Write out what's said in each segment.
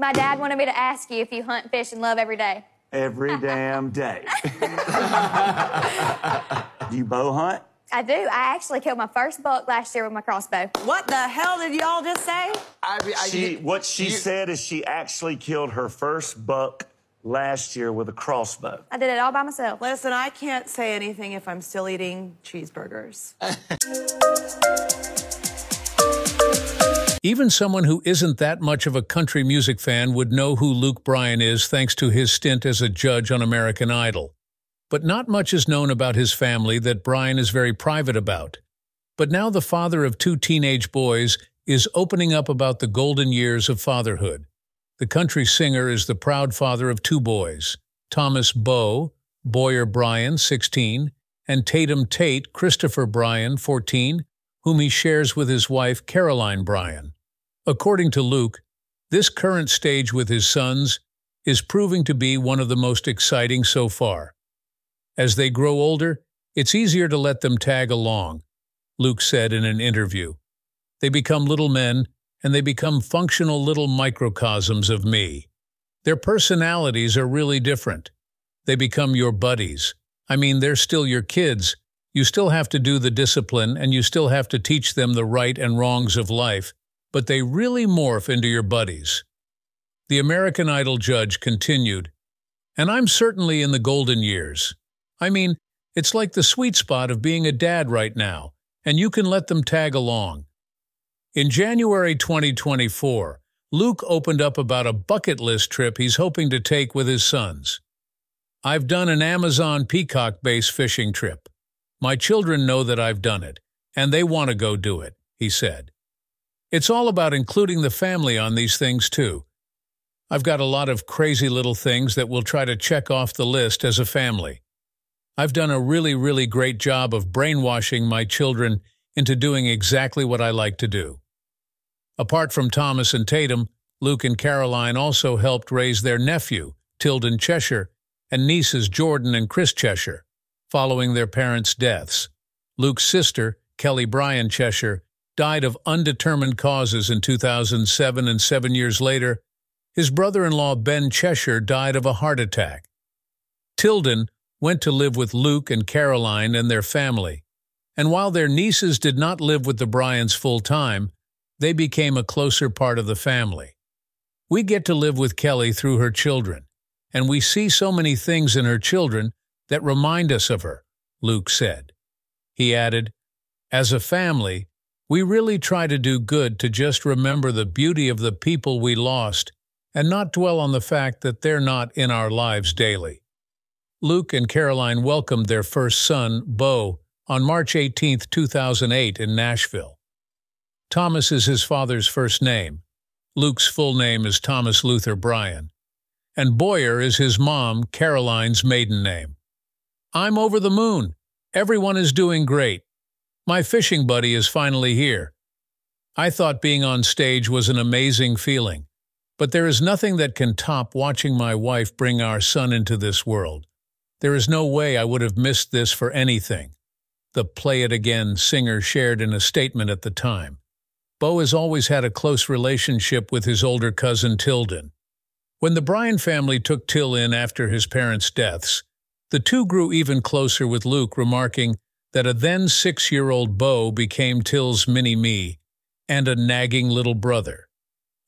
My dad wanted me to ask you if you hunt, fish, and love every day. Every damn day. Do you bow hunt? I do. I actually killed my first buck last year with my crossbow. What the hell did y'all just say? What she said is she actually killed her first buck last year with a crossbow. I did it all by myself. Listen, I can't say anything if I'm still eating cheeseburgers. Even someone who isn't that much of a country music fan would know who Luke Bryan is thanks to his stint as a judge on American Idol. But not much is known about his family that Bryan is very private about. But now the father of 2 teenage boys is opening up about the golden years of fatherhood. The country singer is the proud father of 2 boys, Thomas Boyer Bryan, 16, and Tatum Tate Christopher Bryan, 14, whom he shares with his wife Caroline Bryan. According to Luke, this current stage with his sons is proving to be one of the most exciting so far. As they grow older, it's easier to let them tag along, Luke said in an interview. They become little men, and they become functional little microcosms of me. Their personalities are really different. They become your buddies. I mean, they're still your kids. You still have to do the discipline, and you still have to teach them the right and wrongs of life, but they really morph into your buddies. The American Idol judge continued, and I'm certainly in the golden years. I mean, it's like the sweet spot of being a dad right now, and you can let them tag along. In January 2024, Luke opened up about a bucket list trip he's hoping to take with his sons. I've done an Amazon Peacock base fishing trip. My children know that I've done it, and they want to go do it, he said. It's all about including the family on these things too. I've got a lot of crazy little things that we'll try to check off the list as a family. I've done a really great job of brainwashing my children into doing exactly what I like to do. Apart from Thomas and Tatum, Luke and Caroline also helped raise their nephew, Tilden Cheshire, and nieces Jordan and Chris Cheshire, following their parents' deaths. Luke's sister, Kelly Bryan Cheshire, died of undetermined causes in 2007, and 7 years later, his brother-in-law Ben Cheshire died of a heart attack. Tilden went to live with Luke and Caroline and their family, and while their nieces did not live with the Bryans full-time, they became a closer part of the family. We get to live with Kelly through her children, and we see so many things in her children that remind us of her, Luke said. He added, as a family, we really try to do good to just remember the beauty of the people we lost and not dwell on the fact that they're not in our lives daily. Luke and Caroline welcomed their first son, Bo, on March 18, 2008 in Nashville. Thomas is his father's first name. Luke's full name is Thomas Luther Bryan. And Boyer is his mom, Caroline's maiden name. I'm over the moon. Everyone is doing great. My fishing buddy is finally here. I thought being on stage was an amazing feeling, but there is nothing that can top watching my wife bring our son into this world. There is no way I would have missed this for anything, the Play It Again singer shared in a statement at the time. Bo has always had a close relationship with his older cousin Tilden. When the Bryan family took Till in after his parents' deaths, the two grew even closer, with Luke remarking that a then 6-year-old Bo became Till's mini-me and a nagging little brother.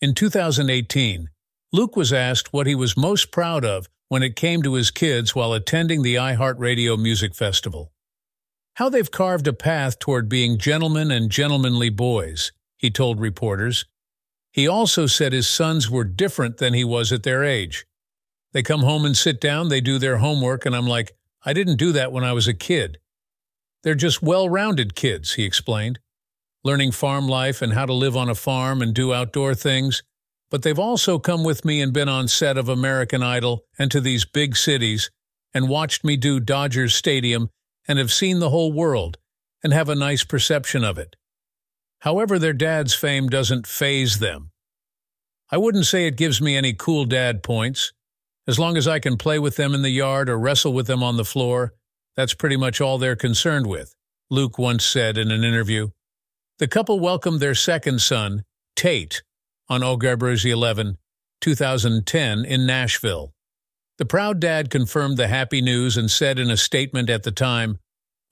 In 2018, Luke was asked what he was most proud of when it came to his kids while attending the iHeartRadio Music Festival. How they've carved a path toward being gentlemen and gentlemanly boys, he told reporters. He also said his sons were different than he was at their age. They come home and sit down, they do their homework, and I'm like, I didn't do that when I was a kid. They're just well-rounded kids, he explained, learning farm life and how to live on a farm and do outdoor things. But they've also come with me and been on set of American Idol and to these big cities and watched me do Dodgers Stadium and have seen the whole world and have a nice perception of it. However, their dad's fame doesn't faze them. I wouldn't say it gives me any cool dad points. As long as I can play with them in the yard or wrestle with them on the floor, that's pretty much all they're concerned with, Luke once said in an interview. The couple welcomed their second son, Tate, on August 11, 2010 in Nashville. The proud dad confirmed the happy news and said in a statement at the time,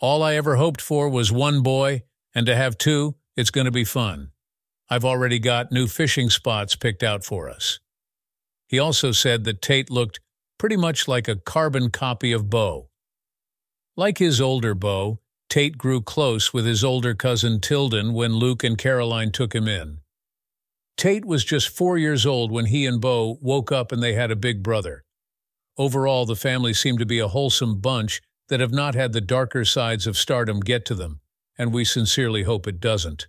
"All I ever hoped for was one boy, and to have two, it's going to be fun. I've already got new fishing spots picked out for us." He also said that Tate looked pretty much like a carbon copy of Beau. Like his older Beau, Tate grew close with his older cousin Tilden when Luke and Caroline took him in. Tate was just 4 years old when he and Beau woke up and they had a big brother. Overall, the family seemed to be a wholesome bunch that have not had the darker sides of stardom get to them, and we sincerely hope it doesn't.